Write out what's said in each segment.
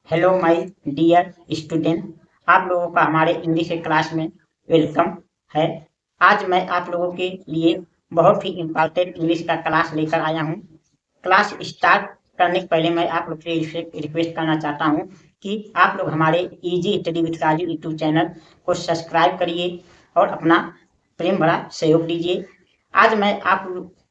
Hello my dear student. आप लोगों का हमारे इंग्लिश के क्लास में वेलकम है। आज मैं आप लोगों के लिए बहुत ही इम्पोर्टेंट इंग्लिश का क्लास लेकर आया हूँ। क्लास स्टार्ट करने से पहले मैं आप लोग से रिक्वेस्ट करना चाहता हूँ कि आप लोग हमारे easy study with Raju YouTube channel को सब्सक्राइब करिए और अपना प्रेम भरा सहयोग दीजिए। आज मैं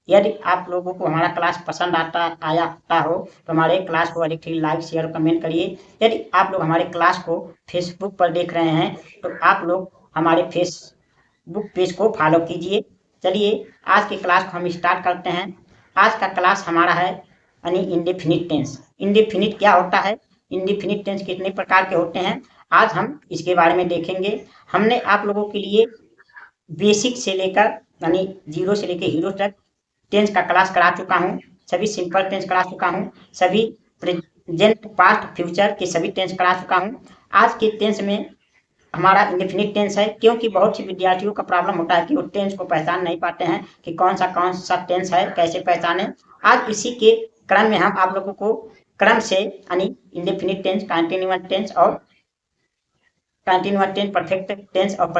यदि आप लोगों को हमारा क्लास पसंद आता हो तो हमारे क्लास को अधिक से लाइक शेयर कमेंट करिए। यदि आप लोग हमारे क्लास को फेसबुक पर देख रहे हैं तो आप लोग हमारे फेसबुक पेज को फॉलो कीजिए। चलिए आज की क्लास को हम स्टार्ट करते हैं। आज का क्लास हमारा है यानी इंडेफिनिट टेंस। इंडेफिनिट क्या होता है, इंडेफिनिट टेंस कितने प्रकार के होते हैं, आज हम इसके बारे में देखेंगे। हमने आप लोगों के लिए बेसिक से लेकर यानी जीरो से लेकर हीरो तक टेंस का क्लास करा चुका हूँ। सभी सिंपल टेंस करा चुका हूँ, सभी प्रेजेंट पास्ट फ्यूचर के सभी टेंस करा चुका हूँ। आज के टेंस में हमारा इंडेफिनिट टेंस है, क्योंकि बहुत से विद्यार्थियों का प्रॉब्लम होता है कि वो टेंस को पहचान नहीं पाते हैं कि कौन सा टेंस है, कैसे पहचाने। आज इसी के क्रम में हम आप लोगों को क्रम से यानी इंडेफिनिट टेंस, कंटिन्यूअस टेंस और कंटिन्यूअस टेंस, परफेक्ट टेंस और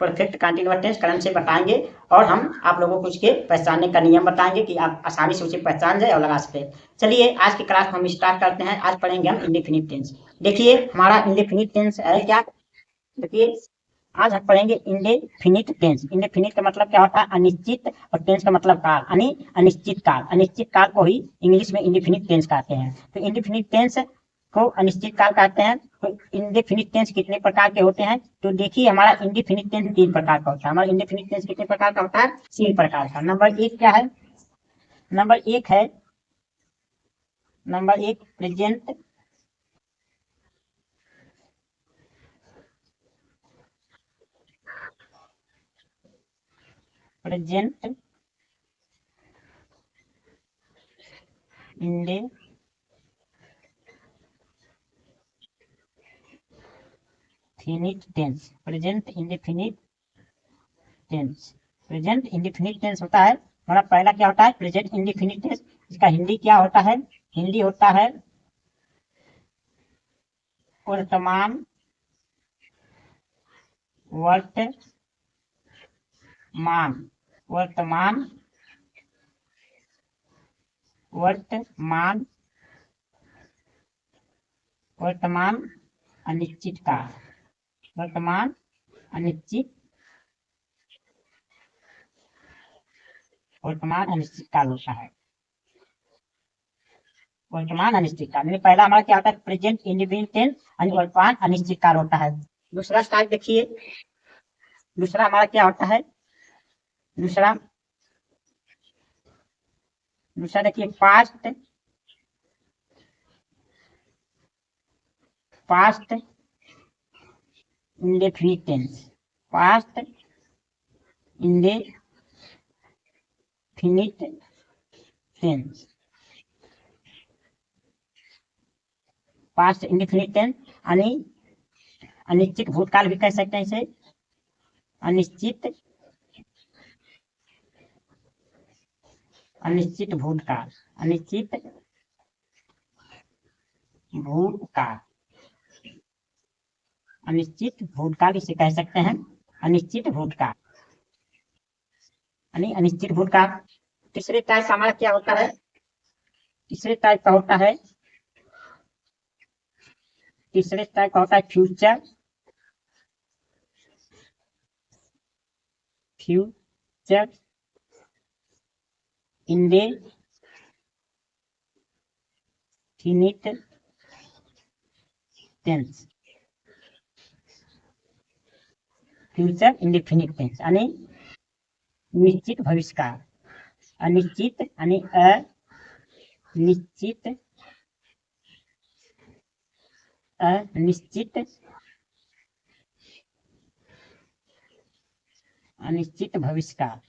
परफेक्ट कंटिन्यूअस टेंस क्रम से बताएंगे और हम आप लोगों को उसके पहचानने का नियम बताएंगे कि आप आसानी से उसे पहचान जाए और लगा सके। चलिए आज की क्लास को हम स्टार्ट करते हैं। आज पढ़ेंगे हम इंडेफिनिट टेंस। देखिए हमारा इंडेफिनिट टेंस है क्या, देखिए आज हम पढ़ेंगे इंडेफिनिट टेंस। इंडेफिनिट का मतलब क्या होता है, अनिश्चित, और टेंस का मतलब काल, यानी अनिश्चित काल। अनिश्चित काल को ही इंग्लिश में इंडेफिनिट टेंस कहते हैं। तो इंडेफिनिट टेंस को अनिश्चित काल कहते हैं। तो इंडेफिनिट टेंस कितने प्रकार के होते हैं, तो देखिए हमारा इंडेफिनिट टेंस 3 प्रकार का होता है। हमारा इंडेफिनिट टेंस कितने प्रकार का होता है, 3 प्रकार का। नंबर 1 क्या है, नंबर 1 है, number 1 present present indefinite tense. Present indefinite tense, present indefinite tense होता है। हमारा पहला क्या होता है, प्रेजेंट इंडेफिनिट टेंस। इसका हिंदी क्या होता है, हिंदी होता है वर्तमान वर्तमान वर्तमान वर्तमान वर्तमान अनिश्चित काल, वर्तमान अनिश्चित, वर्तमान अनिश्चित काल होता है। वर्तमान अनिश्चित काल यानी पहला हमारा क्या होता है, प्रेजेंट इंडेफिनिट टेंस यानी वर्तमान अनिश्चित काल होता है। दूसरा स्टाइल देखिए, दूसरा हमारा क्या होता है, दूसरा देखिए past indefinite tense. Past indefinite tense, past indefinite tense यानी अनिश्चित भूतकाल भी कह सकते हैं इसे। अनिश्चित भूतकाल, अनिश्चित भूतकाल, अनिश्चित भूतकाल इसे कह सकते हैं। अनिश्चित भूतकाल यानी अनिश्चित भूतकाल। तीसरे टाइप का हमारा क्या होता है, तीसरे टाइप का होता है, तीसरे टाइप का होता है future indefinite tense. Future indefinite tense यानी निश्चित भविष्यकाल, अनिश्चित यानी अनिश्चित, अनिश्चित, अनिश्चित भविष्यकाल,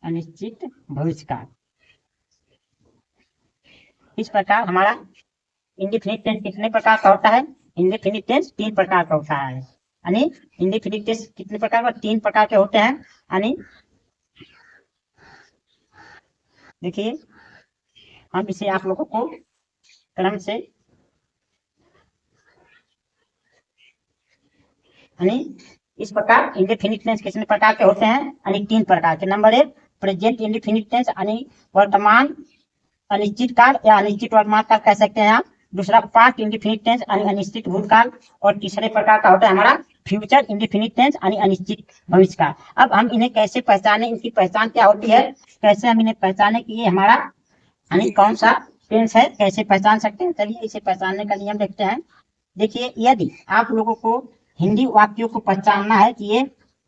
अनिश्चित भविष्यकाल। इस प्रकार हमारा इंडेफिनिट टेंस कितने प्रकार का होता है, इंडेफिनिट टेंस 3 प्रकार का होता है। यानी इंडेफिनिट टेंस कितने प्रकार का, 3 प्रकार के होते हैं। यानी देखिए हम इसे आप लोगों को क्रम से यानी इस प्रकार इंडेफिनिट टेंस कितने प्रकार के होते हैं, यानी 3 प्रकार के। नंबर 1 प्रेजेंट इंडेफिनिट टेंस यानी वर्तमान अनिश्चित काल या अनिश्चित वर्तमान काल कह सकते हैं आप। दूसरा पास्ट इंडेफिनिट टेंस यानी अनिश्चित भूतकाल। और तीसरे प्रकार का होता है हमारा फ्यूचर इंडेफिनिट टेंस यानी अनिश्चित भविष्य काल। अब हम इन्हें कैसे पहचाने, इनकी पहचान क्या होती है, कैसे हम इन्हें पहचाने कि ये हमारा यानी कौन सा टेंस है, कैसे पहचान सकते हैं। चलिए इसे पहचानने का नियम देखते हैं। देखिए यदि आप लोगों को हिंदी वाक्यों को पहचानना है कि ये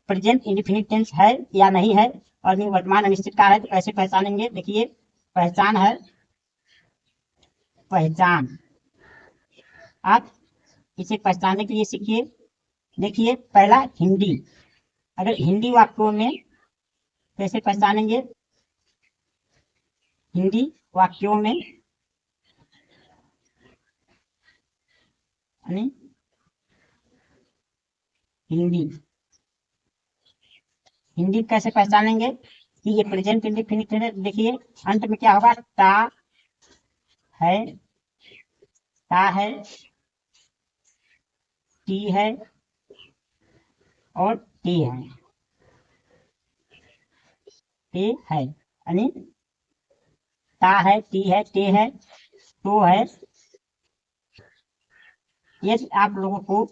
प्रेजेंट इंडेफिनिट टेंस है या नहीं है और ये वर्तमान अनिश्चित काल है, तो कैसे पहचानेंगे। देखिए पहचान है, पहचान आप इसे पहचानने के लिए सीखिए। देखिए पहला हिंदी, अगर हिंदी वाक्यों में कैसे पहचानेंगे, हिंदी वाक्यों में यानी हिंदी कैसे पहचानेंगे कि ये प्रेजेंट इंडेफिनिट है। देखिए अंत में क्या होगा, ता है, टी है और टी है, यानी ता है, टी है, टे है, तो है। यदि आप लोगों को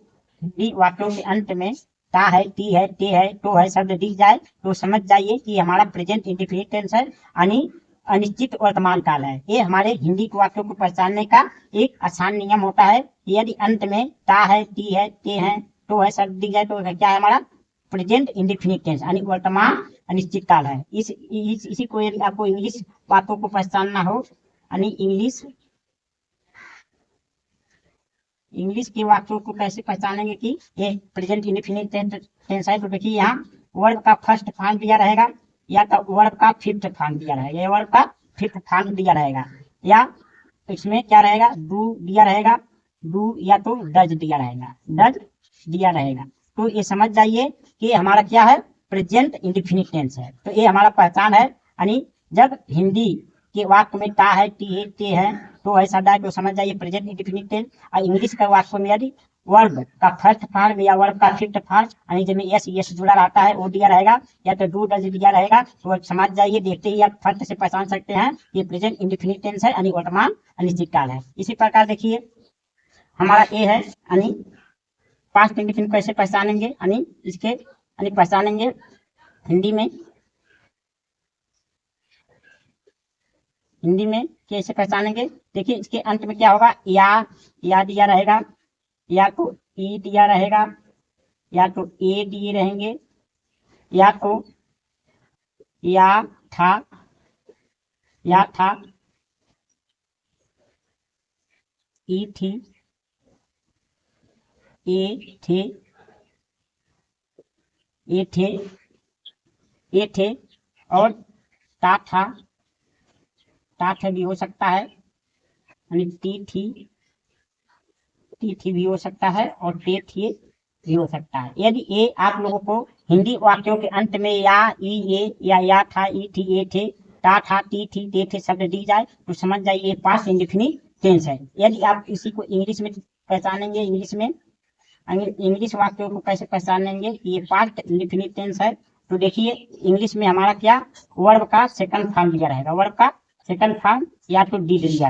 हिंदी वाक्यों के अंत में ता है, टी है, टे है, तो है शब्द दिख जाए तो समझ जाइए कि हमारा प्रेजेंट इंडेफिनिट टेंस है यानी अनिश्चित वर्तमान काल है। ये हमारे हिंदी वाक्यों को पहचानने का एक आसान नियम होता है। यदि अंत में ता है, टी है, टे है, तो है शब्द दिख जाए तो क्या है हमारा प्रेजेंट इंडेफिनिट टेंस यानी वर्तमान अनिश्चित काल है। इसी को यदि आपको इंग्लिश वाक्यों को पहचानना हो यानी इंग्लिश के वाक्यों को कैसे पहचानेंगे कि ये प्रेजेंट इंडेफिनिट टेंस है। तो देखिए यहाँ वर्ब का फर्स्ट फॉर्म दिया रहेगा या तो वर्ब का फिफ्थ फॉर्म दिया रहेगा, ये वर्ब का फिफ्थ फॉर्म दिया रहेगा, या इसमें क्या रहेगा, डू दिया रहेगा, डू या तो डज दिया रहेगा, डज दिया रहेगा। तो ये समझ जाइए कि हमारा क्या है, प्रेजेंट इंडेफिनिट टेंस है। तो ये हमारा पहचान है यानी जब हिंदी के वाक्य में ता है, टी है, ते है, तो ऐसा डाय तो समझ जाइए प्रेजेंट इंडेफिनिट टेंस। और इंग्लिश का वाक्य में यदि वर्ब का फर्स्ट फॉर्म या वर्ब का फिफ्थ फॉर्म यानी जिसमें यस जुड़ा रहता है वो दिया रहेगा या तो डू डज दिया रहेगा, तो समझ जाइए, देखते ही आप फर्स्ट से पहचान सकते हैं ये प्रेजेंट इंडेफिनिट टेंस है यानी वर्तमान अनिश्चित काल है। इसी प्रकार देखिए हमारा ए है यानी पास्ट इंडेफिनिट कैसे पहचानेंगे, यानी इसके यानी पहचानेंगे हिंदी में कैसे पहचानेंगे। देखिए इसके अंत में क्या होगा, या दिया रहेगा, या तो ई दिया रहेगा, या तो ए दिए रहेंगे, या तो या था, ई थी, ए थे और ता था भी हो सकता है, यानी टी थी भी हो सकता है और टे थे भी हो सकता है। यदि ये आप लोगों को हिंदी वाक्यों के अंत में या ई या था, ई थी, ए थे, ता था, टी थी, ते थे शब्द दी जाए तो समझ जाइए ये पास्ट इंडेफिनिट टेंस है। यदि आप इसी को इंग्लिश में पहचानेंगे, इंग्लिश वाक्यों को कैसे पहचानेंगे कि ये पास्ट इंडेफिनिट टेंस है। तो देखिए इंग्लिश में हमारा क्या वर्ब का सेकंड फॉर्म दिया रहेगा, वर्ब का सेकंड फॉर्म या तो डिड दिया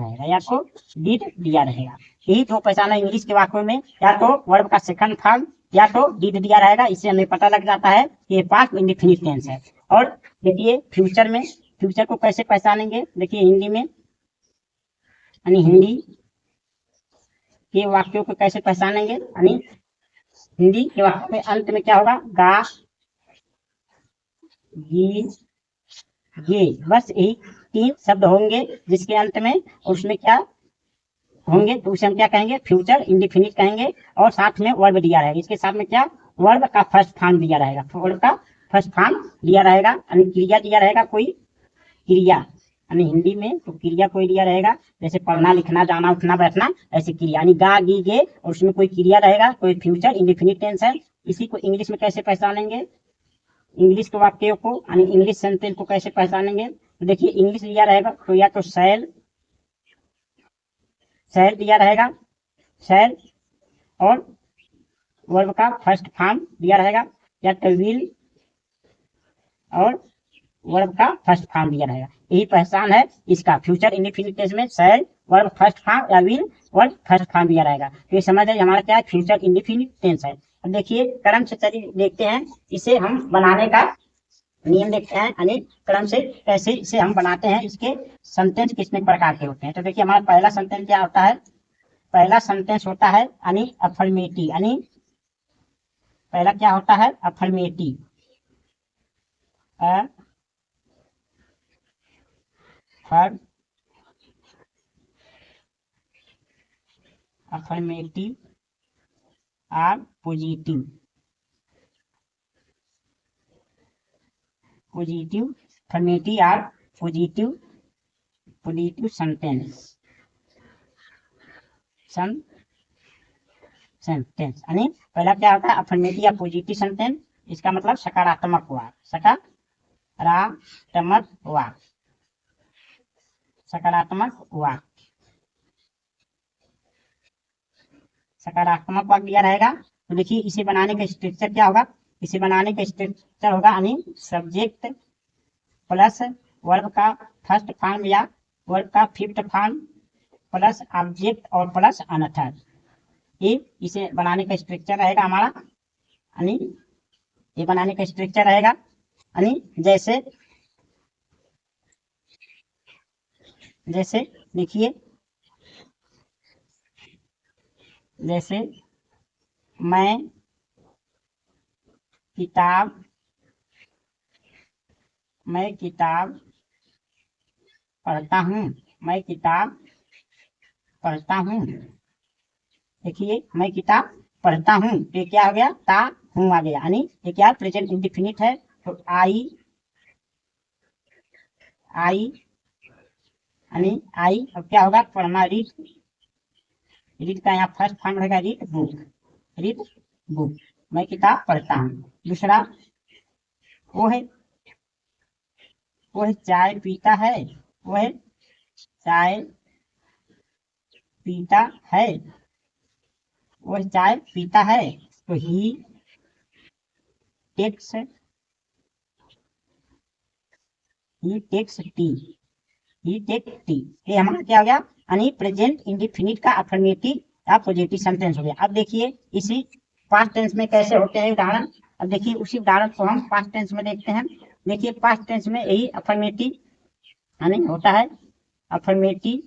रहेगा, यही तो पहचाना इंग्लिश के वाक्यों में, या तो वर्ब का सेकंड फॉर्म या तो डिड दिया रहेगा। इससे हमें पता लग जाता है कि ये पास्ट इंडेफिनिट टेंस है। और देखिए फ्यूचर को कैसे पहचानेंगे, देखिए हिंदी में यानी हिंदी के वाक्यों को कैसे पहचानेंगे, यानी हिंदी के वाक्यों में अंत में क्या होगा, गा, गी, ये, बस यही 3 शब्द होंगे जिसके अंत में, उसमें क्या होंगे तो उसे हम क्या कहेंगे, फ्यूचर इंडेफिनिट कहेंगे। और साथ में वर्ब दिया रहेगा, इसके साथ में क्या वर्ब का फर्स्ट फॉर्म दिया रहेगा, वर्ब का फर्स्ट फॉर्म दिया रहेगा, यानी क्रिया दिया रहेगा, कोई क्रिया, यानी हिंदी में तो क्रिया कोई दिया रहेगा, जैसे पढ़ना, लिखना, जाना, उठना, बैठना, ऐसी क्रिया यानी गा, गी, गे, और उसमें कोई क्रिया रहेगा, कोई फ्यूचर इंडेफिनिट टेंस है। इसी को इंग्लिश में कैसे पहचानेंगे, इंग्लिश के वाक्यों को यानी इंग्लिश सेंटेंस को कैसे पहचानेंगे। तो देखिए इंग्लिश दिया रहेगा तो या तो शैल शैल दिया रहेगा, शैल, और वर्ब का फर्स्ट फॉर्म दिया रहेगा, या टू विल और वर्ब का फर्स्ट फॉर्म दिया रहेगा। यही पहचान है इसका। फ्यूचर इंडेफिनिट टेंस में शैल वर्ब फर्स्ट फॉर्म या विल वर्ब फर्स्ट फॉर्म दिया रहेगा। तो ये समझ है हमारा क्या है, फ्यूचर इंडेफिनिट टेंस है। अब देखिए क्रम से चलिए देखते हैं इसे हम बनाने का नियम देखते हैं, यानी क्रम से कैसे इसे हम बनाते हैं, इसके सेंटेंस कितने प्रकार के होते हैं। तो देखिए हमारा पहला सेंटेंस क्या होता है, पहला सेंटेंस होता है यानी अफर्मेटिव, यानी पहला क्या होता है, अफर्मेटिव, अफर्मेटिव और पॉजिटिव, अफर्मेटिव और पॉजिटिव सेंटेंस यानी पहला क्या होता है, अफर्मेटिव या पॉजिटिव सेंटेंस, इसका मतलब सकारात्मक वाक्य, सकारात्मक वाक्य दिया रहेगा। तो देखिए इसे बनाने का स्ट्रक्चर क्या होगा, इसे बनाने का स्ट्रक्चर होगा यानी सब्जेक्ट प्लस वर्ब का फर्स्ट फॉर्म या वर्ब का फिफ्थ फॉर्म प्लस ऑब्जेक्ट और प्लस अनथर। ये इसे बनाने का स्ट्रक्चर रहेगा हमारा, यानी ये बनाने का स्ट्रक्चर रहेगा, यानी जैसे देखिए, जैसे मैं किताब पढ़ता हूँ, देखिए मैं किताब पढ़ता हूँ, तो ये क्या हो गया, ता हूँ आ गया, यानी ये क्या प्रेजेंट इंडेफिनिट है। तो आई यानी अब क्या होगा, पढ़ना, रीड का यहाँ फर्स्ट फॉर्म रहेगा रीड बुक, मैं किताब पढ़ता हूँ। दूसरा वो है चाय पीता है, चाय पीता है, तो ही टेक्स टी, ये हमारा क्या हो गया, यानी प्रेजेंट इंडेफिनिट का अफर्मेटिव या पॉजिटिव सेंटेंस हो गया। अब देखिए इसी पास्ट टेंस में कैसे होते हैं उदाहरण। अब देखिए उसी उदाहरण को हम पास्ट टेंस में देखते हैं। देखिए पास्ट टेंस में यही अफर्मेटिव यानी होता है, अफर्मेटिव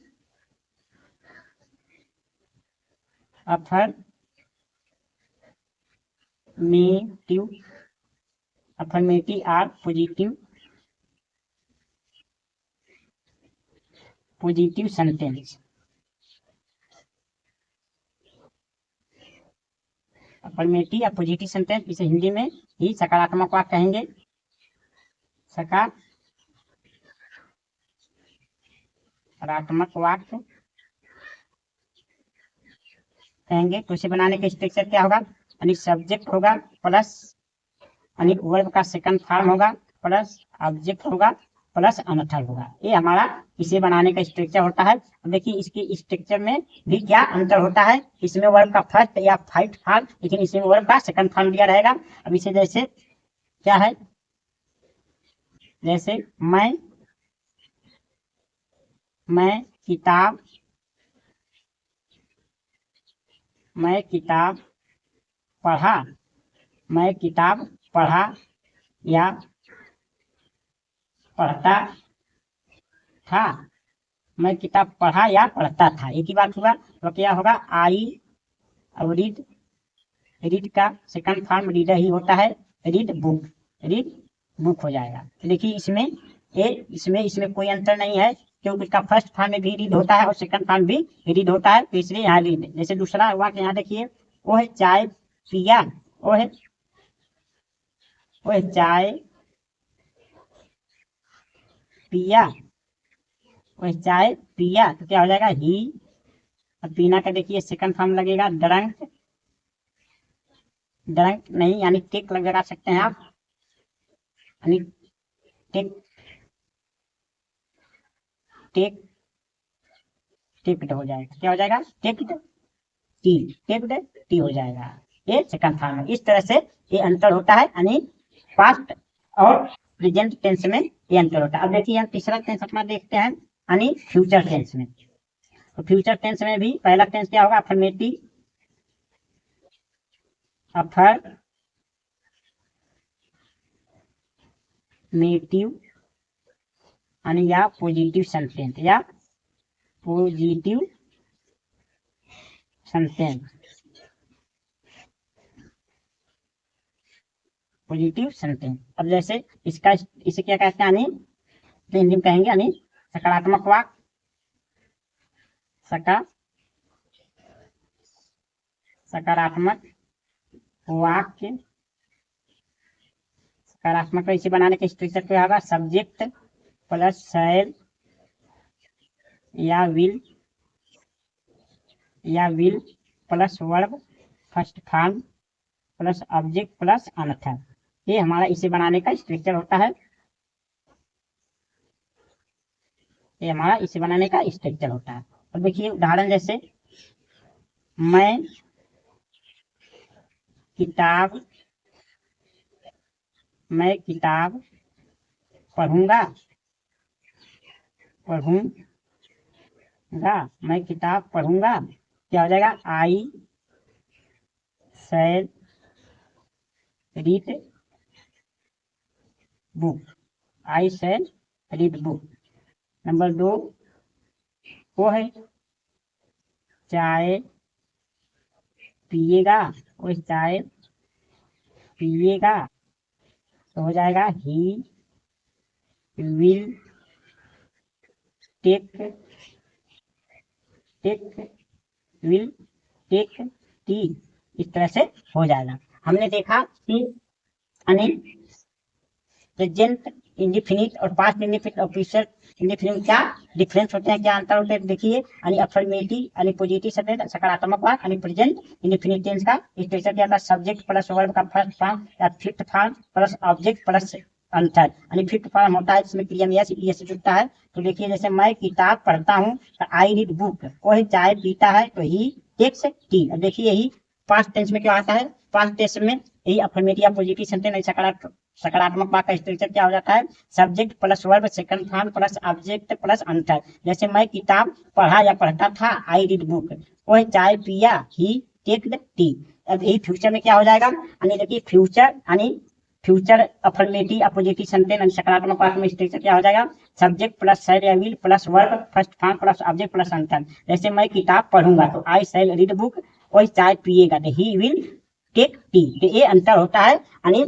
और पॉजिटिव सेंटेंस। अफर्मेटिव या पॉजिटिव सेंटेंस, इसे हिंदी में ही सकारात्मक वाक्य कहेंगे, सकारात्मक वाक्य कहेंगे। तो इसे बनाने का स्ट्रक्चर क्या होगा, यानी सब्जेक्ट होगा प्लस यानी वर्ब का सेकंड फॉर्म होगा प्लस ऑब्जेक्ट होगा प्लस अनथर होगा। ये हमारा इसे बनाने का स्ट्रक्चर होता है। अब देखिए इसके स्ट्रक्चर में भी क्या अंतर होता है, इसमें वर्ब का फर्स्ट या फाइट फॉर्म, लेकिन इसमें वर्ब का सेकंड फॉर्म दिया रहेगा। अब इसे जैसे क्या है, जैसे मैं किताब पढ़ा या पढ़ता था, मैं किताब पढ़ा या पढ़ता था, एक ही बात हुआ। तो क्या होगा, आई, अब रीड का सेकंड फॉर्म रीडर ही होता है, रीड बुक हो जाएगा। तो देखिए इसमें कोई अंतर नहीं है, क्योंकि इसका फर्स्ट फॉर्म में भी रीड होता है और सेकंड फॉर्म भी रीड होता है, तो इसलिए यहाँ रीड। जैसे दूसरा वाक्य यहाँ देखिए, वो है चाय पिया, वो है चाय पिया, तो क्या हो जाएगा, ही। अब पीना का देखिए सेकंड फॉर्म लगेगा ड्रंक नहीं, यानी टेक लगा सकते हैं आप, यानी टेक्ड हो जाएगा। क्या हो जाएगा? टेक्ड टी, टेक्ड टी हो जाएगा। ये सेकंड फॉर्म है। इस तरह से ये अंतर होता है, यानी पास्ट और प्रेजेंट टेंस में ये अंतर होता है। अब देखिए यहाँ तीसरा टेंस अपना देखते हैं, यानी फ्यूचर टेंस में। तो फ्यूचर टेंस में भी पहला टेंस क्या होगा? अफर्मेटिव, अफर्मेटिव या पॉजिटिव सेंटेंस, या पॉजिटिव सेंटेंस, पॉजिटिव सेंटेंस। अब जैसे इसका, इसे क्या कहते हैं, यानी हिंदी में कहेंगे यानी सकारात्मक वाक्य, सकारात्मक वाक्य। सकारात्मक को इसे बनाने के स्ट्रक्चर क्या होगा? सब्जेक्ट प्लस शैल या will plus verb first form plus object plus another. ये हमारा इसे बनाने का स्ट्रक्चर होता है। ये हमारा इसे बनाने का स्ट्रक्चर होता है। और देखिए उदाहरण, जैसे मैं किताब पढ़ूंगा, मैं किताब पढ़ूंगा। क्या हो जाएगा? आई शैल रीड बुक, आई शैल रीड बुक। नंबर 2 वो है चाय पिएगा, वो चाय पिएगा, तो हो जाएगा ही विल टेक टी। इस तरह से हो जाएगा। हमने देखा कि प्रेजेंट इंडिफिनिट और पास्ट इंडिफिनिट और फ्यूचर इंडिफिनिट क्या डिफरेंस होते हैं, क्या अंतर होते हैं, देखिए। यानी अफर्मेटिव यानी पॉजिटिव सेंटेंस, सकारात्मक वाक्य, यानी प्रेजेंट इंडिफिनिट टेंस का स्ट्रक्चर क्या था? सब्जेक्ट प्लस वर्ब का फर्स्ट फॉर्म या fifth form plus object plus अंतर, यानी फिफ्थ फॉर्म होता है, इसमें क्रिया में यस जुड़ता है। तो देखिए जैसे मैं किताब पढ़ता हूँ, तो आई रीड बुक, वही चाय पीता है, तो ही टेक्स टी। अब देखिए यही पास्ट टेंस में क्या आता है? पास्ट टेंस में यही अफर्मेटिव या पॉजिटिव सेंटेंस सकारात्मक वाक्य का स्ट्रक्चर क्या हो जाता है? Subject plus verb second form plus object plus अंतर। जैसे मैं किताब पढ़ा या पढ़ता था, आई रीड बुक, वह चाय पिया, ही टेक द टी। अब यही फ्यूचर में क्या हो जाएगा? यानी देखिए फ्यूचर यानी फ्यूचर अफर्मेटिव या पॉजिटिव सेंटेंस सकारात्मक वाक्य में स्ट्रक्चर क्या हो जाएगा? सब्जेक्ट प्लस शैल या will plus verb first form plus object plus अंतर। जैसे मैं किताब पढ़ूंगा, तो आई शैल रीड बुक, वही चाय पिएगा, तो ही विल टेक टी। तो ये अंतर होता है, यानी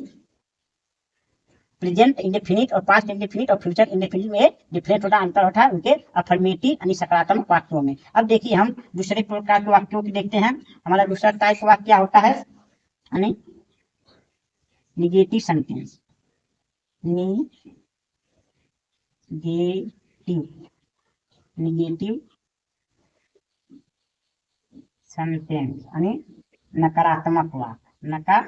प्रेजेंट इंडेफिनिट और पास्ट इंडेफिनिट और फ्यूचर इंडेफिनिट में डिफरेंट होता अंतर होता है उनके अफर्मेटिव यानी सकारात्मक वाक्यों में। अब देखिए हम दूसरे प्रकार के वाक्यों की देखते हैं। हमारा दूसरा टाइप वाक्य क्या होता है? यानी निगेटिव सेंटेंस, निगेटिव सेंटेंस यानी नकारात्मक वाक्य,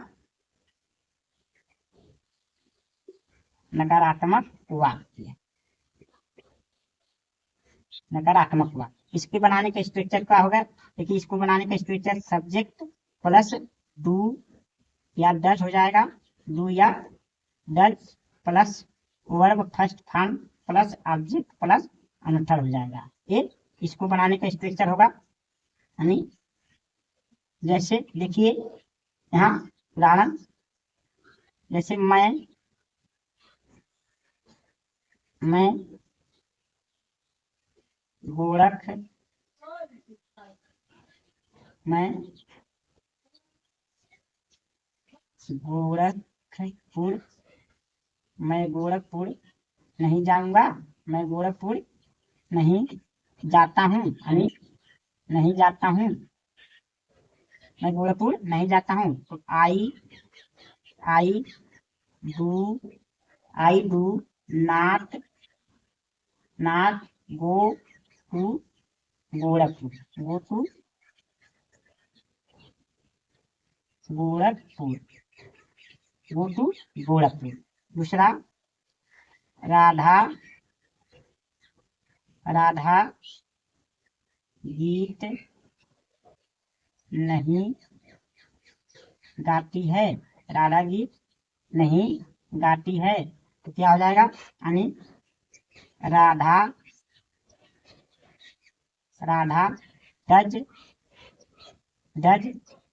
नकारात्मक वाक्य। इसके बनाने का स्ट्रक्चर क्या होगा? देखिए इसको बनाने का स्ट्रक्चर सब्जेक्ट प्लस डू या डज हो जाएगा, डू या does plus verb first form plus object plus another हो जाएगा। ये इसको बनाने का स्ट्रक्चर होगा। यानी जैसे देखिए यहाँ उदाहरण, जैसे मैं गोरखपुर नहीं जाऊंगा, मैं गोरखपुर नहीं जाता हूँ, यानी नहीं जाता हूँ, मैं गोरखपुर नहीं जाता हूँ। तो I do not go to Gorakhpur, go to Gorakhpur. दूसरा राधा गीत नहीं गाती है, राधा गीत नहीं गाती है, तो क्या हो जाएगा, यानी Radha Radha does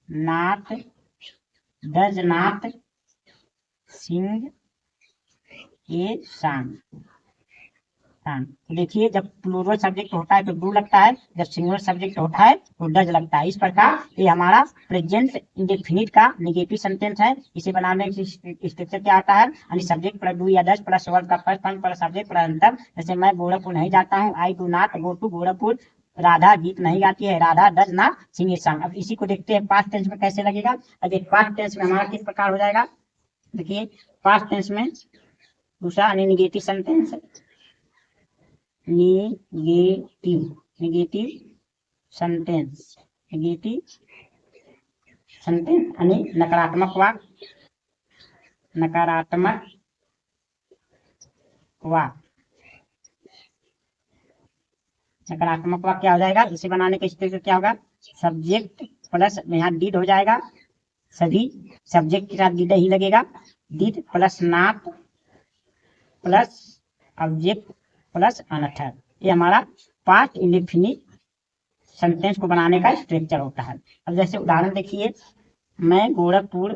not does not sing a song. तो देखिए, जब प्लूरल सब्जेक्ट होता है तो डू लगता है, जब सिंगुलर सब्जेक्ट होता है तो डज लगता है। इस प्रकार ये हमारा प्रेजेंट इंडेफिनिट का नेगेटिव सेंटेंस है। इसे बनाने की स्ट्रक्चर क्या आता है, यानी सब्जेक्ट प्लस डू या डज प्लस वर्ब का first form plus subject plus अंतर। जैसे मैं गोरखपुर नहीं जाता हूँ, I do not go to Gorakhpur. Radha गीत नहीं गाती है, Radha does not sing a song. अब इसी को देखते हैं पास्ट टेंस में कैसे लगेगा। अब ये पास्ट टेंस में हमारा किस प्रकार हो जाएगा, देखिए पास्ट टेंस में दूसरा नेगेटिव सेंटेंस, नेगेटिव सेंटेंस यानी नकारात्मक वाक्य क्या हो जाएगा, इसे बनाने का स्टेज क्या होगा, सब्जेक्ट प्लस यहाँ डिड हो जाएगा, सभी सब्जेक्ट के साथ डिड ही लगेगा, did plus not plus object plus another. ये हमारा पास्ट इंडेफिनिट सेंटेंस को बनाने का स्ट्रक्चर होता है। अब जैसे उदाहरण देखिए, मैं गोरखपुर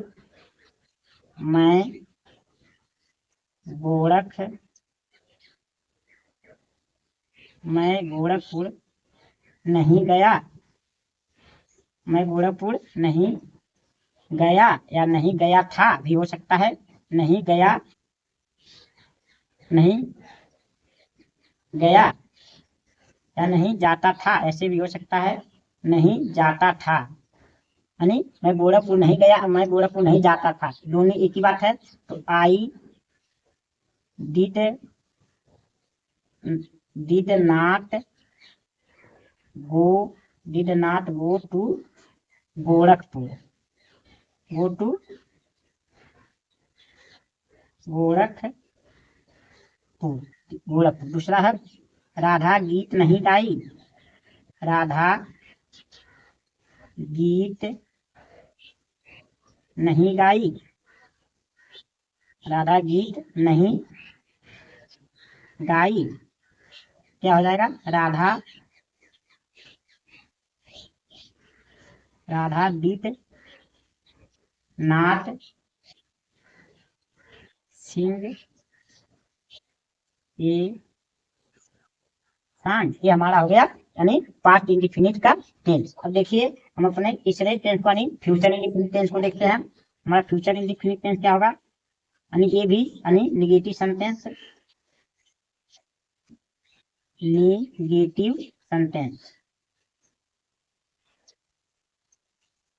नहीं गया, मैं गोरखपुर नहीं गया या नहीं गया था भी हो सकता है, नहीं गया या नहीं जाता था ऐसे भी हो सकता है, नहीं जाता था, यानी मैं गोरखपुर नहीं गया, मैं गोरखपुर नहीं जाता था, दोनों एक ही बात है। तो I did not go to Gorakhpur, Gorakhpur. दूसरा है, राधा गीत नहीं गाई, राधा गीत नहीं गाई, राधा गीत नहीं गाई, क्या हो जाएगा, Radha did not sing a song. ये हमारा हो गया यानी पास्ट इंडेफिनिट का टेंस। अब देखिए हम अपने तीसरे टेंस को यानी फ्यूचर इंडेफिनिट टेंस को देखते हैं। हमारा फ्यूचर इंडेफिनिट टेंस क्या होगा, यानी ये भी यानी नेगेटिव सेंटेंस,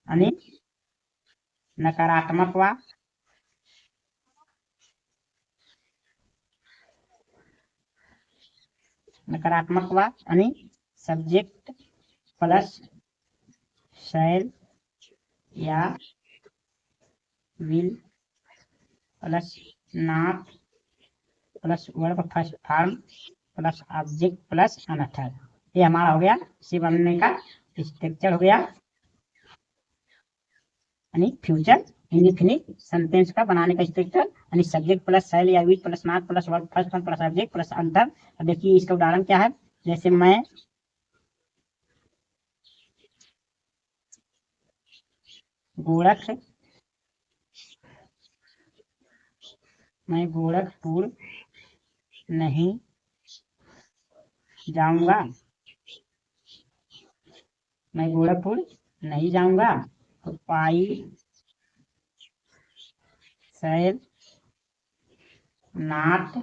यानी नकारात्मक वाक्य यानी सब्जेक्ट प्लस शैल या will plus not plus verb first form plus object plus another. ये हमारा हो गया इसे बनने का स्ट्रक्चर हो गया, यानी फ्यूचर इंडेफिनिट सेंटेंस का बनाने का स्ट्रक्चर, यानी सब्जेक्ट प्लस शैल या will plus not plus verb first form plus object plus अंतर। अब देखिए इसका उदाहरण क्या है, जैसे मैं गोरखपुर नहीं जाऊंगा, मैं गोरखपुर नहीं जाऊंगा, तो पाई shall not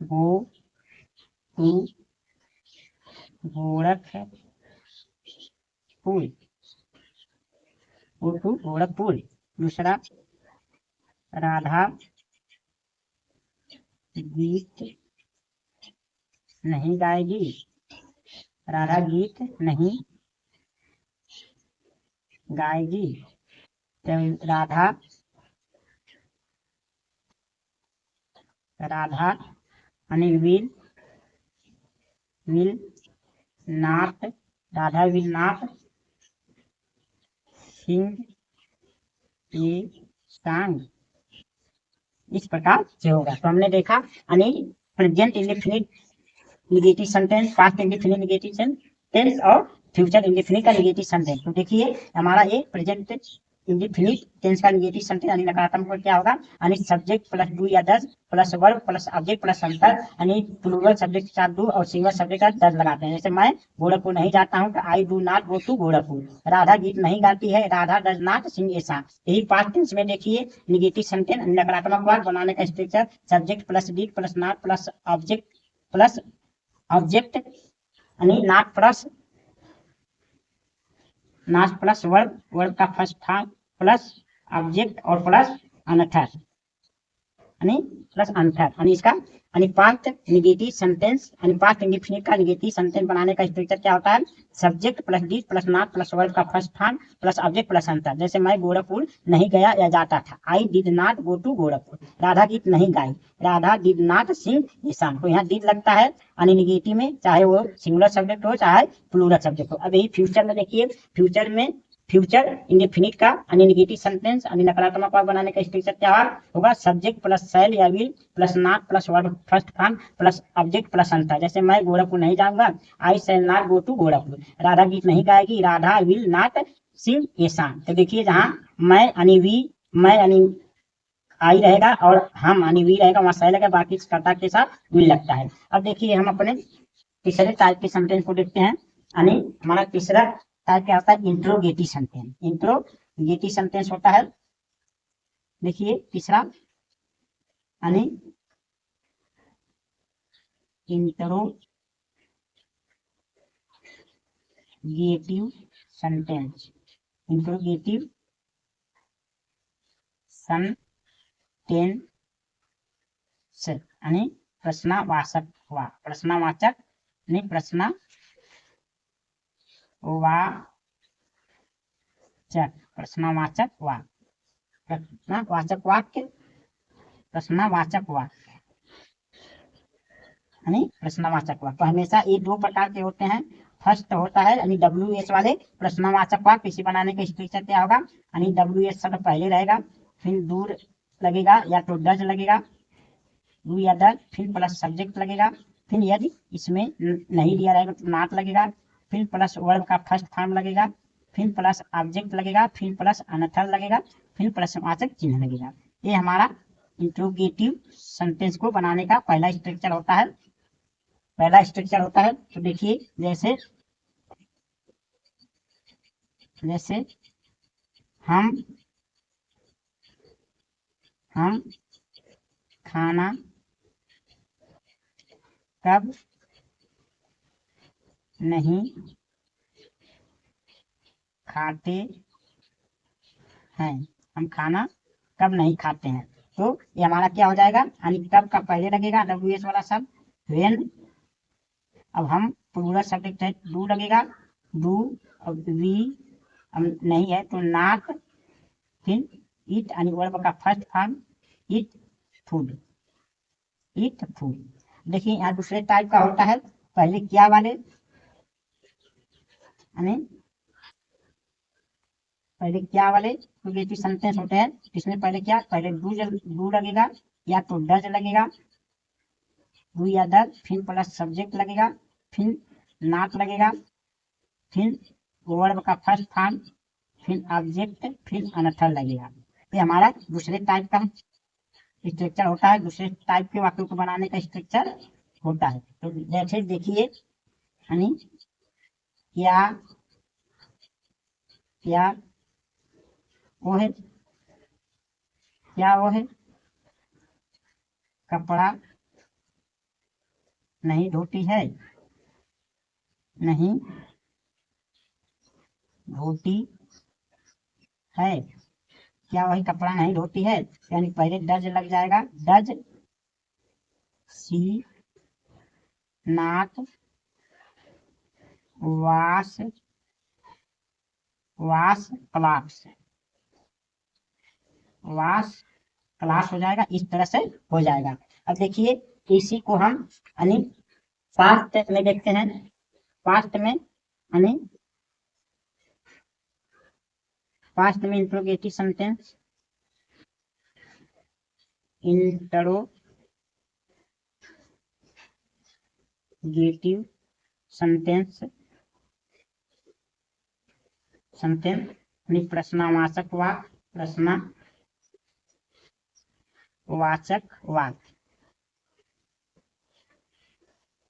go to Gorakhpur. दूसरा, राधा गीत नहीं गाएगी, राधा गीत नहीं गाएगी, तो राधा यानी will not, Radha will not sing a song. इस प्रकार से होगा। तो हमने देखा यानी present indefinite negative sentence, past indefinite negative sentence और फ्यूचर इंडेफिनिट का नेगेटिव सेंटेंस। तो देखिए हमारा ये प्रेजेंट इंडेफिनिट टेंस का नेगेटिव सेंटेंस यानी नकारात्मक क्या होगा, यानी सब्जेक्ट प्लस डू या does plus verb plus object plus अंतर, यानी प्लूरल सब्जेक्ट के साथ डू और सिंगल सब्जेक्ट का डज लगाते हैं। जैसे मैं गोरखपुर नहीं जाता हूँ तो I do not go to Gorakhpur. Radha गीत नहीं गाती है, Radha does not sing a song. यही पास्ट टेंस में देखिए नेगेटिव सेंटेंस नकारात्मक वाक्य बनाने का structure subject plus did plus not plus object यानी नॉट प्लस वर्ब का फर्स्ट फॉर्म प्लस ऑब्जेक्ट और प्लस अनथर यानी प्लस अनथर, यानी इसका यानी पास्ट नेगेटिव सेंटेंस यानी पास्ट इंडेफिनिट का नेगेटिव सेंटेंस बनाने का स्ट्रक्चर क्या होता है, subject plus did plus not plus verb का first form plus object plus अंतर। जैसे मैं गोरखपुर नहीं गया या जाता था, I did not go to Gorakhpur. Radha गीत नहीं गाई, Radha did not sing a song. तो यहाँ डिड लगता है यानी नेगेटिव में, चाहे वो सिंगुलर सब्जेक्ट हो चाहे प्लूरल सब्जेक्ट हो। अब यही फ्यूचर में देखिए, फ्यूचर इंडेफिनिट का यानी नेगेटिव सेंटेंस यानी नकारात्मक वाक्य बनाने का स्ट्रक्चर क्या होगा, सब्जेक्ट प्लस शैल या will plus not plus verb first form plus object plus अंतर। जैसे मैं गोरखपुर नहीं जाऊंगा, I shall not go to Gorakhpur. Radha गीत नहीं गाएगी, Radha will not sing a song. तो देखिए जहाँ मैं यानी आई रहेगा और हम यानी वी रहेगा, वहां शैल लगेगा, बाकी कर्ता के साथ विल लगता है। अब देखिए हम अपने तीसरे टाइप के सेंटेंस को देखते हैं, यानी हमारा तीसरा टाइप क्या होता है, इंट्रोगेटिव सेंटेंस। इंट्रोगेटिव सेंटेंस होता है, देखिए तीसरा यानी इंट्रोगेटिव सेंटेंस यानी प्रश्नवाचक वाक्य तो हमेशा ये दो प्रकार के होते हैं। फर्स्ट होता है यानी WS वाले प्रश्नवाचक वाक्य, इसी बनाने का स्ट्रक्चर क्या होगा, यानी WS शब्द पहले रहेगा, फिर दूर लगेगा या तो डज लगेगा, डू या डज, फिर प्लस सब्जेक्ट लगेगा, फिर यदि इसमें नहीं दिया रहेगा तो नॉट लगेगा, फिर प्लस वर्ब का फर्स्ट फॉर्म लगेगा, फिर प्लस ऑब्जेक्ट लगेगा, फिर प्लस अनथर लगेगा, फिर प्रश्नवाचक चिन्ह लगेगा। ये हमारा इंट्रोगेटिव सेंटेंस को बनाने का पहला स्ट्रक्चर होता है। तो देखिए जैसे हम खाना कब नहीं खाते हैं, हम खाना कब नहीं खाते हैं। तो ये हमारा क्या हो जाएगा, यानी कब का पहले लगेगा WS वाला शब्द, व्हेन। अब हम प्लूरल सब्जेक्ट है, डू लगेगा, डू, अब वी नहीं है तो नॉट, फिर इट यानी वर्ब का फर्स्ट फॉर्म इट फूड। देखिए यहाँ दूसरे टाइप का होता है, पहले क्या वाले इंट्रोगेटिव सेंटेंस होते हैं, इसमें पहले डू लगेगा या तो डज लगेगा, डू या डज, फिर प्लस सब्जेक्ट लगेगा, फिर नॉट लगेगा, फिर वर्ब का फर्स्ट फॉर्म, फिर ऑब्जेक्ट, फिर अनथर लगेगा। ये हमारा दूसरे टाइप का स्ट्रक्चर होता है, दूसरे टाइप के वाक्यों को बनाने का स्ट्रक्चर होता है। तो जैसे देखिए यानी क्या वो है कपड़ा नहीं धोती है, क्या वही कपड़ा नहीं धोती है, यानी पहले डज लग जाएगा, does she not wash class हो जाएगा, इस तरह से हो जाएगा। अब देखिए इसी को हम यानी पास्ट में देखते हैं, पास्ट में यानी पास्ट में इंट्रोगेटिव सेंटेंस, इंट्रोगेटिव सेंटेंस प्रश्नवाचक वाक्य,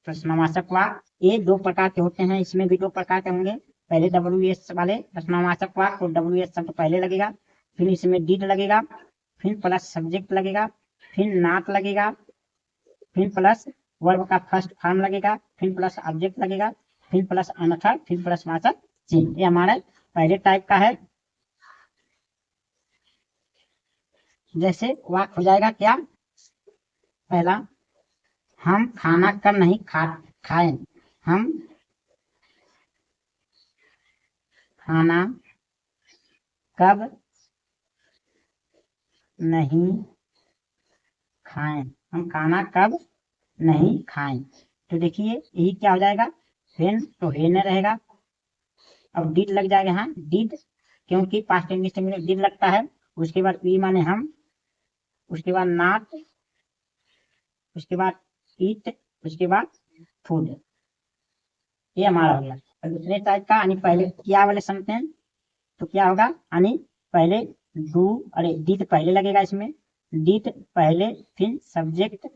प्रश्नवाचक वाक्य ये दो प्रकार के होते हैं, इसमें भी दो प्रकार के होंगे। पहले WS वाले प्रश्नवाचक वाक्य तो WS शब्द पहले लगेगा, फिर इसमें डिड लगेगा, फिर प्लस सब्जेक्ट लगेगा, फिर नॉट लगेगा, फिर प्लस वर्ब का फर्स्ट फॉर्म लगेगा, फिर प्लस ऑब्जेक्ट लगेगा, फिर प्लस अनथा, फिर प्लस वाचक चिन्ह। ये हमारा पहले टाइप का है। जैसे वाक्य हो जाएगा क्या, पहला हम खाना कब नहीं खाएं, हम खाना कब नहीं खाएं, हम खाना कब नहीं खाएं। तो देखिए यही क्या हो जाएगा, वेन तो वेन रहेगा, अब डिड लग जाएगा, हाँ डिड, क्योंकि पास्ट इंग्लिश में डिड लगता है। उसके बाद वी माने हम, उसके बाद नॉट, उसके बाद ईट, उसके बाद फूड। ये हमारा हो गया। और दूसरे टाइप का यानी पहले क्या वाले सेंटेंस, तो क्या होगा यानी पहले डू, अरे डिड पहले लगेगा, इसमें डिड पहले, फिर सब्जेक्ट,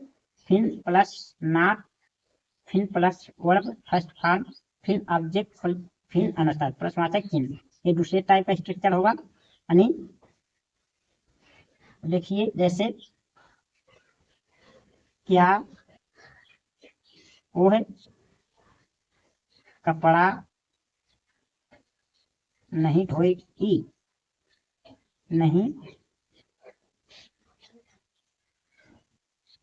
फिर प्लस नॉट, फिर प्लस वर्ब फर्स्ट फॉर्म, फिर ऑब्जेक्ट, फिर अनस्तर प्रश्नवाचक चिन्ह। ये दूसरे टाइप का स्ट्रक्चर होगा। यानी देखिए जैसे क्या वो है कपड़ा नहीं धोएगी, नहीं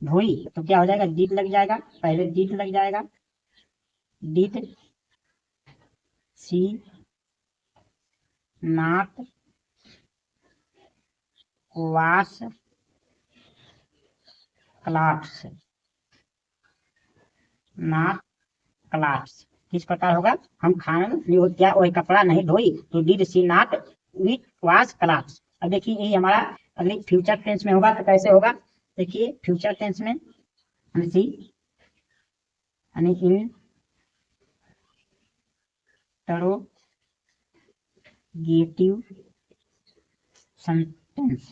धोई, तो क्या हो जाएगा, डिड लग जाएगा, पहले डिड लग जाएगा, did she not wash clothes, not clothes. किस प्रकार होगा, हम खाना क्या वही कपड़ा नहीं धोई, तो did she not wash clothes. अब देखिए यही हमारा अगली फ्यूचर टेंस में होगा, तो कैसे होगा, देखिए फ्यूचर टेंस में सी यानी इंट्रोगेटिव सेंटेंस,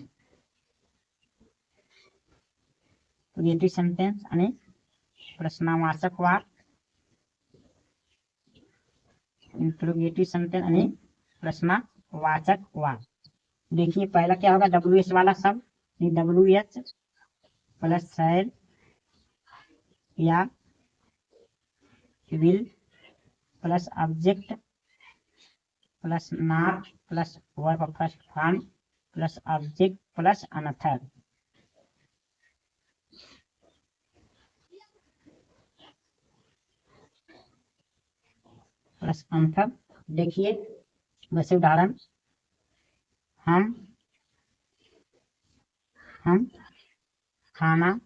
इंट्रोगेटिव सेंटेंस यानी प्रश्नवाचक वाक्य, इंट्रोगेटिव सेंटेंस यानी प्रश्नवाचक वाक्य। देखिए पहला क्या होगा, WS वाला सब, WH प्लस शैल या will plus object plus not plus verb first form plus object plus another. Plus another. देखिए वैसे उदाहरण, हम खाना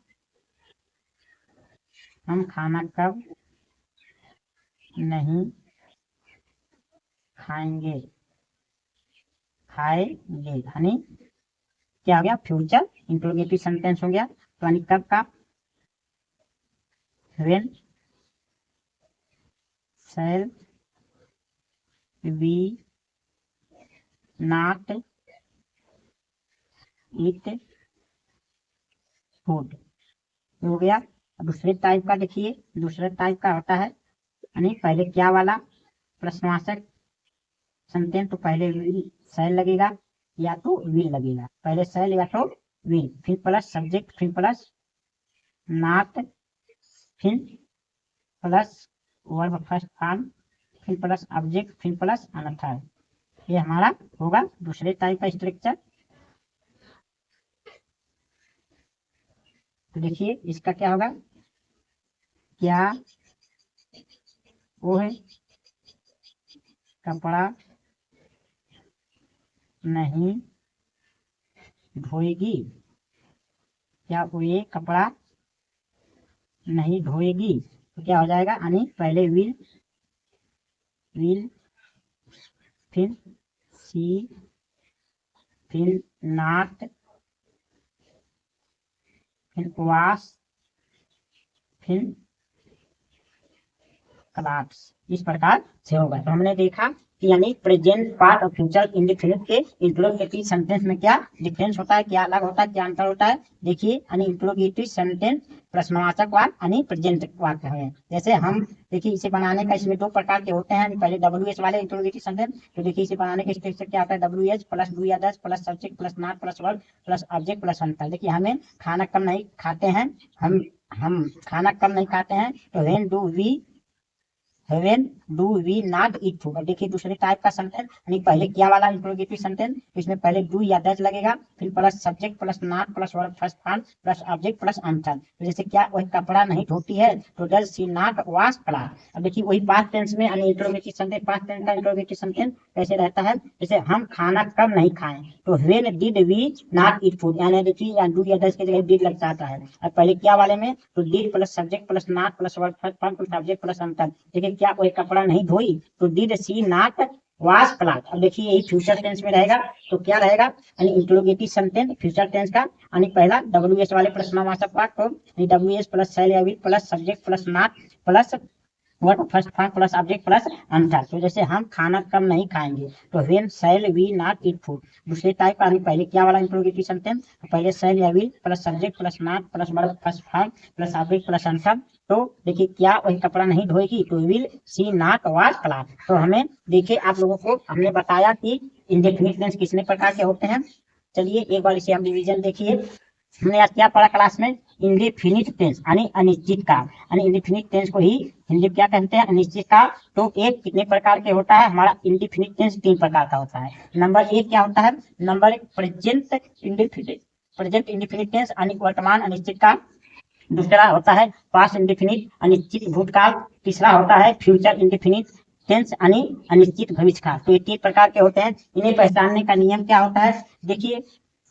कब नहीं खाएंगे, यानी क्या हो गया, फ्यूचर इंट्रोगेटिव सेंटेंस हो गया। तो यानी कब का, when shall we not eat food, हो गया। दूसरे टाइप का देखिए, दूसरे टाइप का होता है यानी पहले क्या वाला प्रश्नवाचक सेंटेंस, तो पहले विल शैल लगेगा या तो विल लगेगा, पहले शैल या तो विल, फिर प्लस सब्जेक्ट, फिर प्लस नॉट, फिर प्लस वर्ब फर्स्ट फॉर्म, फिर प्लस ऑब्जेक्ट, फिर प्लस अनथर। ये हमारा होगा दूसरे टाइप का स्ट्रक्चर। तो देखिए इसका क्या होगा, क्या वो है कपड़ा नहीं धोएगी, क्या वो ये कपड़ा नहीं धोएगी, तो क्या हो जाएगा, यानी पहले विल विल, फिर सी, फिर नॉट, फिर वास, फिर क्लास। इस प्रकार से होगा। तो हमने देखा कि यानी प्रेजेंट पार्ट और फ्यूचर इंडेफिनिट के इंट्रोगेटिव सेंटेंस में क्या डिफरेंस होता है, क्या अलग होता है, क्या अंतर होता है। देखिए यानी इंट्रोगेटिव सेंटेंस प्रश्नवाचक वाक्य यानी प्रेजेंट वाक्य है। जैसे हम देखिए इसे बनाने का इसमें दो प्रकार के होते हैं। पहले WH वाले इंट्रोगेटिव सेंटेंस, तो देखिए इसे बनाने के स्ट्रक्चर क्या होता है, WH प्लस डू या दस plus subject plus not plus verb plus object plus अंतर। देखिए हमें खाना कम नहीं खाते हैं, हम खाना कम नहीं खाते हैं, तो when do we not eat food. अब देखिए दूसरे टाइप का सेंटेंस यानी पहले क्या वाला इंट्रोगेटिव सेंटेंस, इसमें पहले डू या डज लगेगा, फिर plus subject plus not plus verb first form plus object plus answer. तो जैसे क्या वह कपड़ा नहीं धोती है, तो does she not wash cloth. अब देखिए वही पास्ट टेंस में यानी इंट्रोगेटिव सेंटेंस, पास्ट टेंस का इंट्रोगेटिव सेंटेंस कैसे रहता है, जैसे हम खाना कब नहीं खाएं, तो when did we not eat food. यानी देखिए डू या डज की जगह डिड लग जाता है। और पहले क्या वाले में, तो did plus subject plus not plus verb first form plus object plus answer. देखिए क्या कोई कपड़ा नहीं धोई, तो did she not wash cloth. अब देखिए यही फ्यूचर टेंस में रहेगा, तो क्या रहेगा यानी इंट्रोगेटिव सेंटेंस फ्यूचर टेंस का यानी पहला WH वाले प्रश्नवाचक वाक्य, तो WH प्लस शैल या will plus subject plus not plus verb first form plus object plus answer. तो जैसे हम खाना कम नहीं खाएंगे, तो when shall we not eat food. दूसरे टाइप का पहले क्या वाला इंट्रोगेटिव सेंटेंस, पहले शैल या will plus subject plus not plus verb first form plus object plus answer. तो देखिए क्या वही कपड़ा नहीं धोएगी, तो will she not wash cloth. तो हमें देखिए आप लोगों को हमने बताया कि इंडेफिनिट टेंस कितने प्रकार के होते हैं। चलिए एक बार इसे हम डिवीजन देखिए। हमने आज क्या पढ़ा क्लास में, इंडेफिनिट टेंस यानी अनिश्चित काल, यानी इंडेफिनिट टेंस को ही हिंदी में क्या कहते हैं, अनिश्चित काल। तो एक कितने प्रकार के होता है, हमारा इंडेफिनिट टेंस 3 प्रकार का होता है। नंबर 1 क्या होता है, नंबर 1 प्रेजेंट इंडेफिनिट टेंस यानी वर्तमान अनिश्चित काल। दूसरा होता है पास्ट इंडेफिनिट अनिश्चित भूतकाल। तीसरा होता है फ्यूचर इंडेफिनिट टेंस यानी अनिश्चित भविष्य काल। तो ये 3 प्रकार के होते हैं। इन्हें पहचानने का नियम क्या होता है, देखिए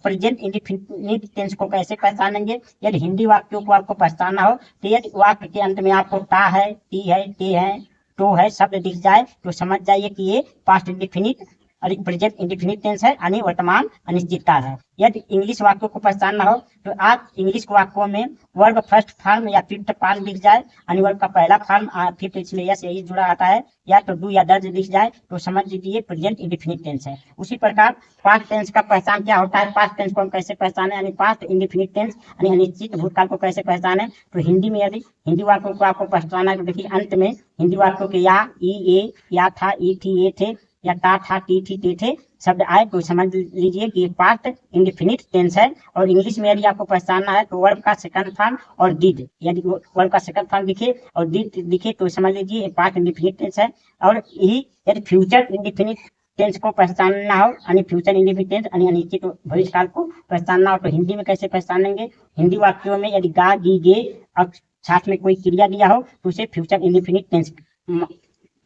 प्रेजेंट इंडेफिनिट टेंस को कैसे पहचानेंगे, यदि हिंदी वाक्यों को आपको पहचानना हो, तो यदि वाक्य के अंत में आपको ता है, टी है, ते है, तो है शब्द दिख जाए, तो समझ जाइए कि ये पास्ट इंडेफिनिट और प्रेजेंट इंडेफिनिट टेंस है यानी वर्तमान अनिश्चित काल है। यदि इंग्लिश वाक्यों को पहचानना हो, तो आप इंग्लिश वाक्यों में वर्ब फर्स्ट फॉर्म या फिफ्थ फॉर्म दिख जाए, यानी वर्ब का पहला फॉर्म फिफ्थ इसमें यस यही जुड़ा आता है, या तो डू या डज दिख जाए, तो समझ लीजिए प्रेजेंट इंडेफिनिट टेंस है। उसी प्रकार पास्ट टेंस का पहचान क्या होता है, पास्ट टेंस को हम कैसे पहचाने, यानी पास्ट इंडेफिनिट टेंस यानी अनिश्चित भूतकाल को कैसे पहचाने। तो हिंदी में यदि हिंदी वाक्यों को आपको पहचाना है, तो देखिए अंत में हिंदी वाक्यों के या, ई, ए, या था, ई थी, ये थे, या ता था, टी थी, ते थे शब्द आए, तो समझ लीजिए कि पास्ट इंडेफिनिट टेंस है। और इंग्लिश में यदि आपको पहचानना है, तो वर्ब का सेकंड फॉर्म और डिड, यदि वर्ब का सेकंड फॉर्म दिखे और डिड दिखे, तो समझ लीजिए पास्ट इंडेफिनिट टेंस है। और यही यदि फ्यूचर इंडेफिनिट टेंस को पहचानना हो, यानी फ्यूचर इंडेफिनिट टेंस यानी अनिश्चित भविष्य काल को पहचानना हो, तो हिंदी में कैसे पहचानेंगे, हिंदी वाक्यों में यदि गा, गी, गे और साथ में कोई क्रिया दिया हो, तो उसे फ्यूचर इंडेफिनिट टेंस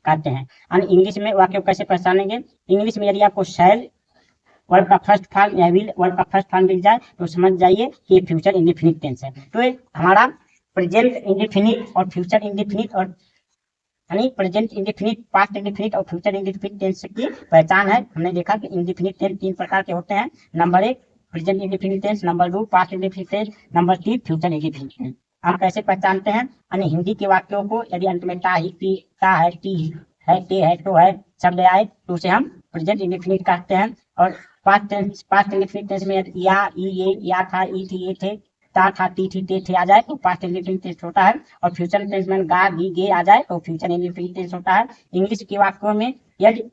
कहते हैं। यानी इंग्लिश में वाक्य कैसे पहचानेंगे, इंग्लिश में यदि आपको शैल वर्ब का फर्स्ट फॉर्म या विल वर्ब का फर्स्ट फॉर्म दिख जाए, तो समझ जाइए कि ये फ्यूचर इंडेफिनिट टेंस है। तो ये हमारा प्रेजेंट इंडेफिनिट और फ्यूचर इंडेफिनिट और यानी प्रेजेंट इंडेफिनिट, पास्ट इंडेफिनिट और फ्यूचर इंडेफिनिट टेंस की पहचान है। हमने देखा कि इंडेफिनिट टेंस 3 प्रकार के होते हैं। Number 1 present indefinite tense, number 2 past indefinite tense, number 3 future indefinite tense. आप कैसे पहचानते हैं, यानी हिंदी के वाक्यों को यदि अंत में ता ही, ता है, टी है, ते है, तो है शब्द आए, तो उसे हम प्रेजेंट इंडेफिनिट कहते हैं। और पास्ट इंडेफिनिट टेंस में या, ई, ये, या था, ई थी, ये थे, ता था, टी थी, ते थे आ जाए, तो पास्ट इंडेफिनिट टेंस होता है। और फ्यूचर टेंस में गा, गी, गे आ जाए, तो फ्यूचर इंडेफिनिट टेंस होता है। इंग्लिश के वाक्यों में यदि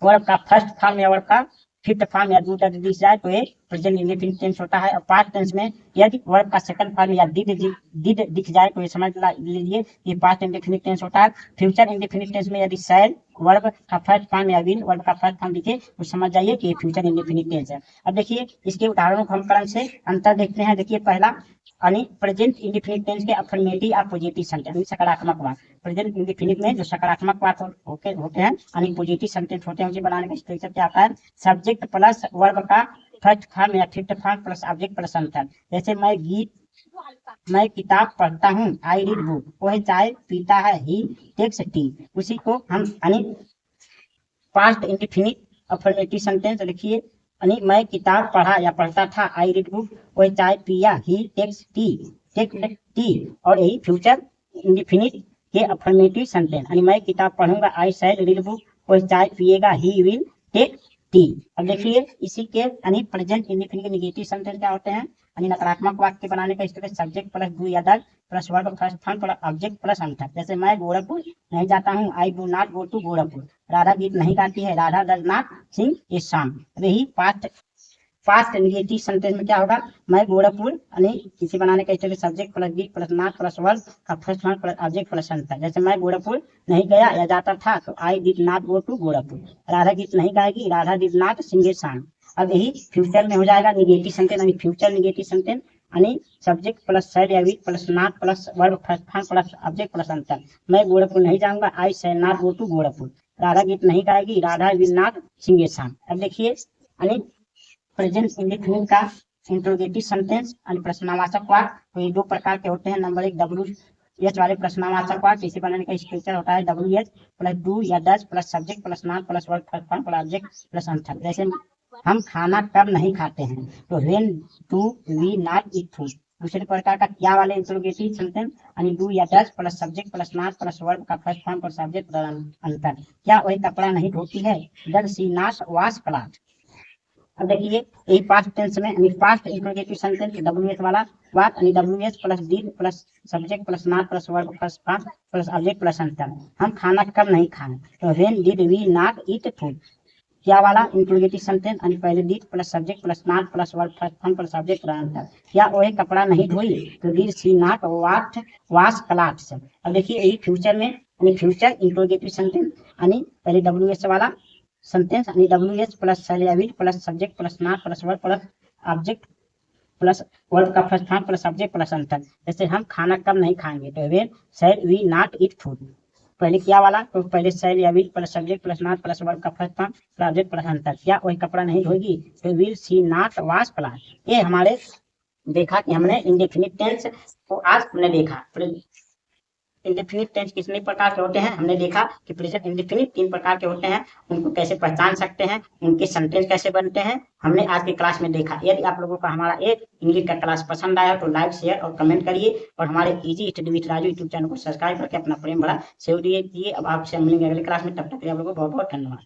वर्ब का फर्स्ट फॉर्म या वर्ब का फिफ्थ फॉर्म या डू डज दिख जाए, तो ये प्रेजेंट इंडेफिनिट टेंस होता है। और पास्ट टेंस में यदि वर्ब का सेकंड फॉर्म या डिड दिख जाए, तो ये समझ लीजिए ये पास्ट इंडेफिनिट टेंस होता है। फ्यूचर इंडेफिनिट टेंस में यदि शैल वर्ब का फर्स्ट फॉर्म या विल वर्ब का फर्स्ट फॉर्म दिखे, तो समझ जाइए कि ये फ्यूचर इंडेफिनिट टेंस है। अब देखिए इसके उदाहरणों को हम क्रम से अंतर देखते हैं। देखिए पहला यानी प्रेजेंट इंडेफिनिट टेंस के अफर्मेटिव या पॉजिटिव सेंटेंस, सकारात्मक वाक्य। प्रेजेंट इंडेफिनिट में जो सकारात्मक वाक्य होते हैं यानी पॉजिटिव सेंटेंस होते हैं, उसे बनाने का स्ट्रक्चर क्या आता है, सब्जेक्ट प्लस वर्ब का फर्स्ट फॉर्म या fifth form plus object plus answer. जैसे मैं किताब पढ़ता हूँ, आई रीड बुक। वह चाय पीता है, ही टेक्स टी। उसी को हम यानी पास्ट इंडेफिनिट अफर्मेटिव सेंटेंस लिखिए, यानी मैं किताब पढ़ा या पढ़ता था, आई रीड बुक, वही चाय पिया, ही टेक्स टी, और यही फ्यूचर इंडेफिनिट के अफर्मेटिव सेंटेंस, यानी मैं किताब पढ़ूंगा, आई शैल रीड बुक, वही चाय पिएगा, ही विल टेक टी। अब देखिए इसी के यानी प्रेजेंट इंडेफिनिट के नेगेटिव सेंटेंस क्या होते हैं, यानी नकारात्मक वाक्य बनाने का स्टेटस सब्जेक्ट प्लस डू या does plus verb plus fun plus object plus अंतर। जैसे मैं गोरखपुर नहीं जाता हूँ, I do not go to Gorakhpur. Radha गीत नहीं गाती है, Radha does not sing a song. यही पास्ट नेगेटिव सेंटेंस में क्या होगा, मैं गोरखपुर यानी इसे बनाने का स्टेटस सब्जेक्ट प्लस गीत प्लस नॉट प्लस वर्ब का first fun plus object plus अंतर। जैसे मैं गोरखपुर नहीं गया या जाता था, तो I did not go to Gorakhpur. Radha गीत नहीं गाएगी, Radha did not sing a song. अब यही फ्यूचर में हो जाएगा नेगेटिव सेंटेंस, यानी फ्यूचर नेगेटिव सेंटेंस, यानी सब्जेक्ट प्लस शैल या will plus not plus verb first form plus object plus अंतर। मैं गोरखपुर नहीं जाऊंगा, I shall not go to Gorakhpur. Radha गीत नहीं गाएगी, Radha will not sing a song. अब देखिए यानी प्रेजेंट इंडेफिनिट का इंट्रोगेटिव सेंटेंस यानी प्रश्नवाचक वाक्य, तो ये दो प्रकार के होते हैं। नंबर एक WH वाले प्रश्नवाचक वाक्य, इसे बनाने का स्ट्रक्चर होता है WH प्लस डू या does plus subject plus not plus verb plus form plus object plus अंतर। जैसे हम खाना कब नहीं खाते हैं, तो when do we not eat food. दूसरे प्रकार का क्या वाले इंट्रोगेटिव सेंटेंस, यानी डू या does plus subject plus not plus verb का first form plus object plus अंतर। क्या वही कपड़ा नहीं धोती है, does she not wash cloth. अब देखिए यही पास्ट टेंस में यानी पास्ट इंट्रोगेटिव सेंटेंस WH वाला बात, यानी WH plus did plus subject plus not plus verb plus form plus object plus अंतर। हम खाना कब नहीं खाएं, तो when did we not eat food. क्या वाला इंट्रोगेटिव सेंटेंस, यानी पहले did plus subject plus not plus verb plus form plus object plus अंतर। क्या वही कपड़ा नहीं धोई, तो did she not wash clothes. अब देखिए यही फ्यूचर में यानी फ्यूचर इंट्रोगेटिव सेंटेंस, यानी पहले WH वाला सेंटेंस, यानी WH प्लस शैल या will plus subject plus not plus verb plus object plus verb का first form plus object plus अंतर। जैसे हम खाना कब नहीं खाएंगे, तो when shall we not eat food. पहले क्या वाला, तो पहले शैल या will plus subject plus not plus verb का first form plus object plus अंतर। क्या वही कपड़ा नहीं धोएगी, तो will she not wash cloth. ये हमारे देखा कि हमने इंडेफिनिट टेंस को आज हमने देखा। इंडेफिनिट टेंस कितने प्रकार के होते हैं, हमने देखा कि प्रेजेंट इंडेफिनिट 3 प्रकार के होते हैं, उनको कैसे पहचान सकते हैं, उनके सेंटेंस कैसे बनते हैं, हमने आज की क्लास में देखा। यदि आप लोगों को हमारा एक इंग्लिश का क्लास पसंद आया तो लाइक शेयर और कमेंट करिए, और हमारे easy study with Raju YouTube channel को सब्सक्राइब करके अपना प्रेम भरा सेव दीजिए। अब आपसे मिलेंगे अगली क्लास में, तब तक आप लोगों को बहुत बहुत धन्यवाद।